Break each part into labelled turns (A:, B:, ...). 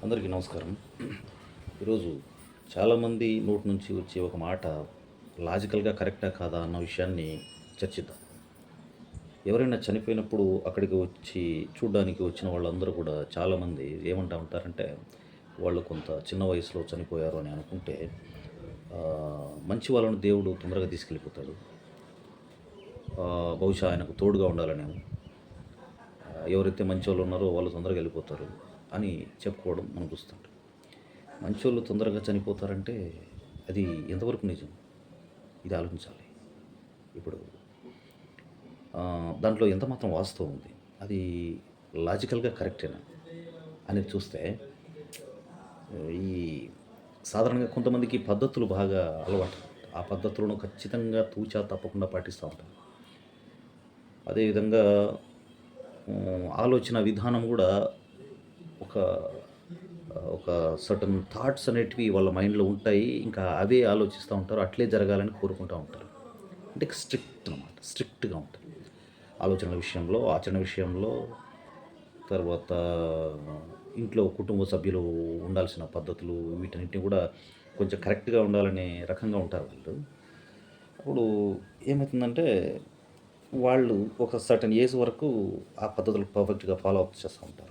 A: అందరికీ నమస్కారం. ఈరోజు చాలామంది నోటి నుంచి వచ్చే ఒక మాట లాజికల్గా కరెక్టా కాదా అన్న విషయాన్ని చర్చిద్దాం. ఎవరైనా చనిపోయినప్పుడు అక్కడికి వచ్చి చూడ్డానికి వచ్చిన వాళ్ళందరూ కూడా చాలామంది ఏమంటా ఉంటారంటే, వాళ్ళు కొంత చిన్న వయసులో చనిపోయారు అని అనుకుంటే మంచి వాళ్ళను దేవుడు తొందరగా తీసుకెళ్ళిపోతాడు. బహుశా ఆయనకు తోడుగా ఉండాలని ఎవరైతే మంచోళ్ళు ఉన్నారో వాళ్ళు తొందరగా వెళ్ళిపోతారు అని చెప్పుకోవడం మనం చూస్తుంటాం. మంచోళ్ళు తొందరగా చనిపోతారంటే అది ఎంతవరకు నిజం? ఇది ఆలోచించాలి. ఇప్పుడు దాంట్లో ఎంత మాత్రం వాస్తవం ఉంది? అది లాజికల్గా కరెక్టేనా అనేది చూస్తే ఈ సాధారణంగా కొంతమందికి పద్ధతులు బాగా అలవాటు. ఆ పద్ధతులను ఖచ్చితంగా తూచా తప్పకుండా పాటిస్తూ ఉంటారు. అదేవిధంగా ఆలోచన విధానం కూడా ఒక ఒక సర్టన్ థాట్స్ అనేటివి వాళ్ళ మైండ్లో ఉంటాయి. ఇంకా అవే ఆలోచిస్తూ ఉంటారు. అట్లే జరగాలని కోరుకుంటూ ఉంటారు. అంటే స్ట్రిక్ట్ అనమాట. స్ట్రిక్ట్గా ఉంటారు ఆలోచనల విషయంలో, ఆచరణ విషయంలో. తర్వాత ఇంట్లో కుటుంబ సభ్యులు ఉండాల్సిన పద్ధతులు వీటన్నిటిని కూడా కొంచెం కరెక్ట్గా ఉండాలనే రకంగా ఉంటారు వాళ్ళు. అప్పుడు ఏమవుతుందంటే వాళ్ళు ఒక సర్టన్ ఏజ్ వరకు ఆ పద్ధతులు పర్ఫెక్ట్గా ఫాలో అప్ చేస్తూ ఉంటారు.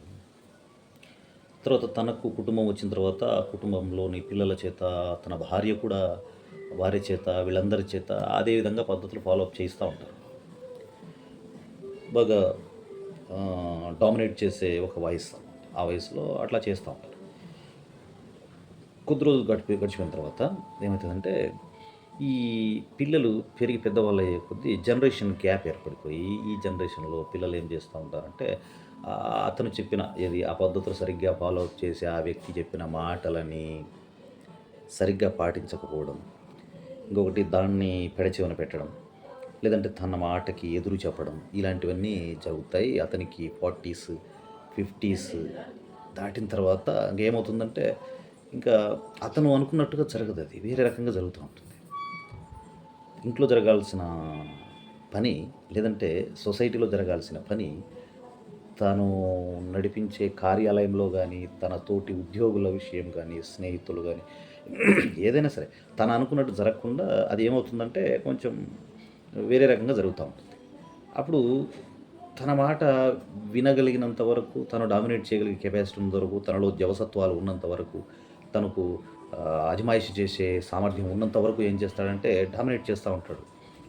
A: తర్వాత తనకు కుటుంబం వచ్చిన తర్వాత ఆ కుటుంబంలోని పిల్లల చేత, తన భార్య చేత, వీళ్ళందరి చేత అదే విధంగా పద్ధతులు ఫాలో అప్ చేయిస్తూ ఉంటారు. బాగా డామినేట్ చేసే ఒక వయసు, ఆ వయసులో అట్లా చేస్తూ ఉంటారు. కొద్ది రోజులు గడిచిపోయిన తర్వాత ఏమవుతుందంటే ఈ పిల్లలు పెరిగి పెద్దవాళ్ళు అయ్యే కొద్దీ జనరేషన్ గ్యాప్ ఏర్పడిపోయి ఈ జనరేషన్లో పిల్లలు ఏం చేస్తూ ఉంటారంటే అతను చెప్పిన ఆ పద్ధతులు సరిగ్గా ఫాలో అప్ చేసి ఆ వ్యక్తి చెప్పిన మాటలని సరిగ్గా పాటించకపోవడం, ఇంకొకటి దాన్ని పెడచెవిన పెట్టడం, లేదంటే తన మాటకి ఎదురు చెప్పడం, ఇలాంటివన్నీ జరుగుతాయి. అతనికి 40s 50s దాటిన తర్వాత ఇంకేమవుతుందంటే ఇంకా అతను అనుకున్నట్టుగా జరగదు, అది వేరే రకంగా జరుగుతూ ఉంటుంది. ఇంట్లో జరగాల్సిన పని, లేదంటే సొసైటీలో జరగాల్సిన పని తాను నడిపించే కార్యాలయంలో కానీ, తన తోటి ఉద్యోగుల విషయం కానీ, స్నేహితులు కానీ ఏదైనా సరే తను అనుకున్నట్టు జరగకుండా అది ఏమవుతుందంటే కొంచెం వేరే రకంగా జరుగుతూ ఉంటుంది. అప్పుడు తన మాట వినగలిగినంత వరకు, తను డామినేట్ చేయగలిగే కెపాసిటీ ఉన్నంత వరకు, తనలో జవసత్వాలు ఉన్నంత వరకు, తనకు అజమాయిషి చేసే సామర్థ్యం ఉన్నంత వరకు ఏం చేస్తాడంటే డామినేట్ చేస్తూ ఉంటాడు.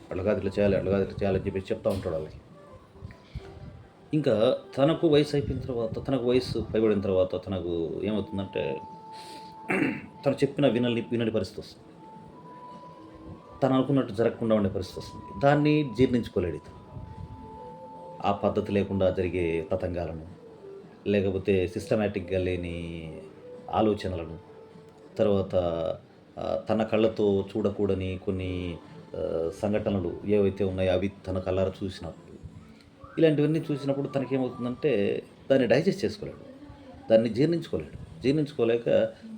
A: అట్లా కాదు ఇట్లా చేయాలి, అట్లా కాదు ఇట్లా చేయాలని చెప్పేసి చెప్తూ ఉంటాడు వాళ్ళకి. ఇంకా తనకు వయసు అయిపోయిన తర్వాత, తనకు వయసు పైబడిన తర్వాత తనకు ఏమవుతుందంటే తను చెప్పిన వినని పరిస్థితి వస్తుంది. తను అనుకున్నట్టు జరగకుండా ఉండే పరిస్థితి వస్తుంది. దాన్ని జీర్ణించుకోలేడు ఇతను. ఆ పద్ధతి లేకుండా జరిగే తతంగాలను, లేకపోతే సిస్టమేటిక్గా లేని ఆలోచనలను, తర్వాత తన కళ్ళతో చూడకూడని కొన్ని సంఘటనలు ఏవైతే ఉన్నాయో అవి తన కళ్ళారా చూసినప్పుడు, ఇలాంటివన్నీ చూసినప్పుడు తనకేమవుతుందంటే దాన్ని డైజెస్ట్ చేసుకోలేడు, దాన్ని జీర్ణించుకోలేక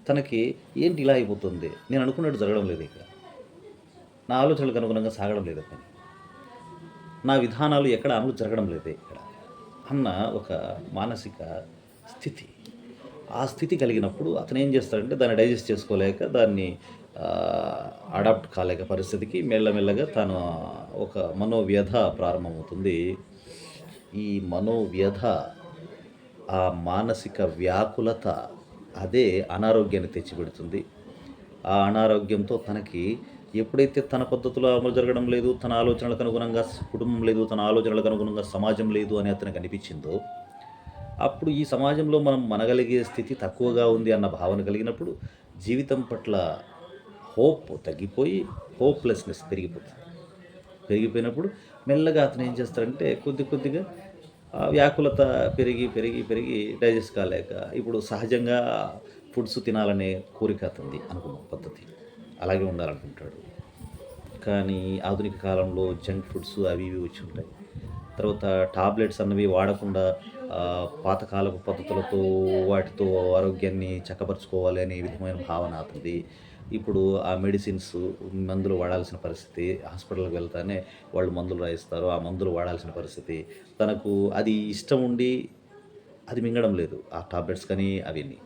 A: తనకి ఏంటి ఇలా అయిపోతుంది, నేను అనుకున్నట్టు జరగడం లేదు, ఇక్కడ నా ఆలోచనలకు అనుగుణంగా సాగడం లేదు పని, నా విధానాలు ఎక్కడ అమలు జరగడం లేదు ఇక్కడ అన్న ఒక మానసిక స్థితి. ఆ స్థితి కలిగినప్పుడు అతను ఏం చేస్తాడంటే దాన్ని డైజెస్ట్ చేసుకోలేక, దాన్ని అడాప్ట్ కాలేక పరిస్థితికి మెల్లమెల్లగా తను ఒక మనోవ్యధ ప్రారంభమవుతుంది. ఈ మనోవ్యధ, ఆ మానసిక వ్యాకులత, అదే అనారోగ్యాన్ని తెచ్చిపెడుతుంది. ఆ అనారోగ్యంతో తనకి ఎప్పుడైతే తన పద్ధతిలో అమలు జరగడం లేదు, తన ఆలోచనలకు అనుగుణంగా కుటుంబం లేదు, తన ఆలోచనలకు అనుగుణంగా సమాజం లేదు అని అతనికి అనిపించిందో, అప్పుడు ఈ సమాజంలో మనం మనగలిగే స్థితి తక్కువగా ఉంది అన్న భావన కలిగినప్పుడు జీవితం పట్ల హోప్ తగ్గిపోయి హోప్లెస్నెస్ పెరిగిపోయినప్పుడు మెల్లగా అతను ఏం చేస్తాడంటే కొద్దిగా వ్యాకులత పెరిగి డైజెస్ట్ కాలేక ఇప్పుడు సహజంగా ఫుడ్స్ తినాలనే కోరిక అతనిది అనుకున్న పద్ధతి అలాగే ఉండాలనుకుంటాడు. కానీ ఆధునిక కాలంలో జంక్ ఫుడ్స్ అవి ఇవి వచ్చి ఉంటాయి. తర్వాత టాబ్లెట్స్ అన్నవి వాడకుండా పాతకాలపు పద్ధతులతో వాటితో ఆరోగ్యాన్ని చక్కపరుచుకోవాలి అనే విధమైన భావన అతనిది. ఇప్పుడు ఆ మెడిసిన్స్, మందులు వాడాల్సిన పరిస్థితి, హాస్పిటల్కి వెళ్తానే వాళ్ళు మందులు రాయిస్తారు, ఆ మందులు వాడాల్సిన పరిస్థితి. తనకు అది ఇష్టం ఉండి అది మింగడం లేదు, ఆ టాబ్లెట్స్ కానీ అవన్నీ.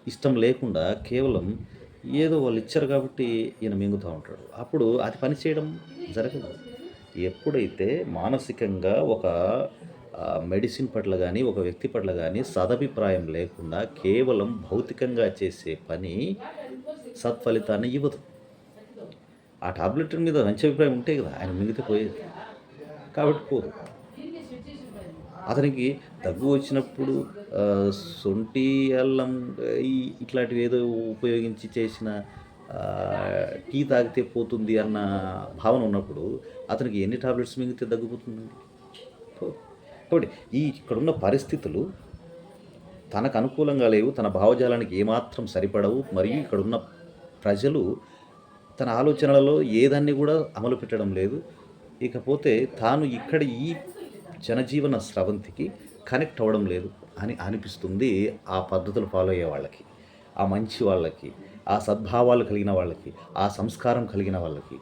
A: ఇష్టం లేకుండా కేవలం ఏదో వాళ్ళు ఇచ్చారు కాబట్టి ఈయన మింగుతూ ఉంటాడు. అప్పుడు అది పని చేయడం జరగదు. ఎప్పుడైతే మానసికంగా ఒక మెడిసిన్ పట్ల గానీ, ఒక వ్యక్తి పట్ల గానీ సదభిప్రాయం లేకుండా కేవలం భౌతికంగా చేసే పని సత్ఫలితాన్ని ఇవ్వదు. ఆ టాబ్లెట్ మీద మంచి అభిప్రాయం ఉంటే కదా ఆయన మింగితే పోయేది. కాబట్టి పోదు. అతనికి దగ్గు వచ్చినప్పుడు శొంఠి, అల్లం ఈ ఇట్లాంటివి ఏదో ఉపయోగించి చేసిన టీ తాగితే పోతుంది అన్న భావన ఉన్నప్పుడు అతనికి ఎన్ని టాబ్లెట్స్ మింగితే దగ్గుపోతుందండి? పోదు. కాబట్టి ఇక్కడున్న పరిస్థితులు తనకు అనుకూలంగా లేవు. తన భావజాలానికి ఏమాత్రం సరిపడవు. మరియు ఇక్కడున్న ప్రజలు తన ఆలోచనలలో ఏదాన్ని కూడా అమలు పెట్టడం లేదు. ఇకపోతే తాను ఇక్కడ ఈ జనజీవన స్రవంతికి కనెక్ట్ అవ్వడం లేదు అని అనిపిస్తుంది ఆ పద్ధతులు ఫాలో అయ్యే వాళ్ళకి, ఆ మంచి వాళ్ళకి, ఆ సద్భావాలు కలిగిన వాళ్ళకి, ఆ సంస్కారం కలిగిన వాళ్ళకి.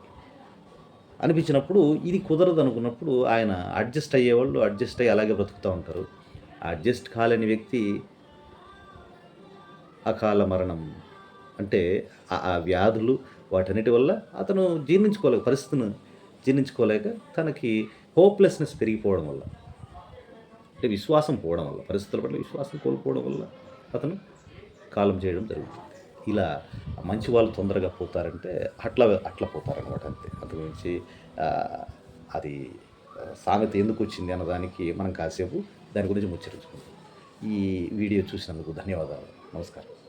A: అనిపించినప్పుడు ఇది కుదరదు అనుకున్నప్పుడు ఆయన అడ్జస్ట్ అయ్యేవాళ్ళు అడ్జస్ట్ అయ్యి అలాగే బ్రతుకుతూ ఉంటారు. అడ్జస్ట్ కాలేని వ్యక్తి అకాల మరణం అంటే ఆ వ్యాధులు వాటన్నిటి వల్ల అతను పరిస్థితిని జీర్ణించుకోలేక తనకి హోప్‌లెస్‌నెస్ పెరిగిపోవడం వల్ల, అంటే విశ్వాసం పోవడం వల్ల, పరిస్థితుల పట్ల విశ్వాసం కోల్పోవడం వల్ల అతను కాలం చేయడం జరుగుతుంది. ఇలా మంచి వాళ్ళు తొందరగా పోతారంటే అట్లా పోతారనమాట అంతే. అంతకుమించి అది సామెత ఎందుకొచ్చింది అన్నదానికి మనం కాసేపు దాని గురించి ముచ్చరించుకుందాం. ఈ వీడియో చూసినందుకు ధన్యవాదాలు. నమస్కారం.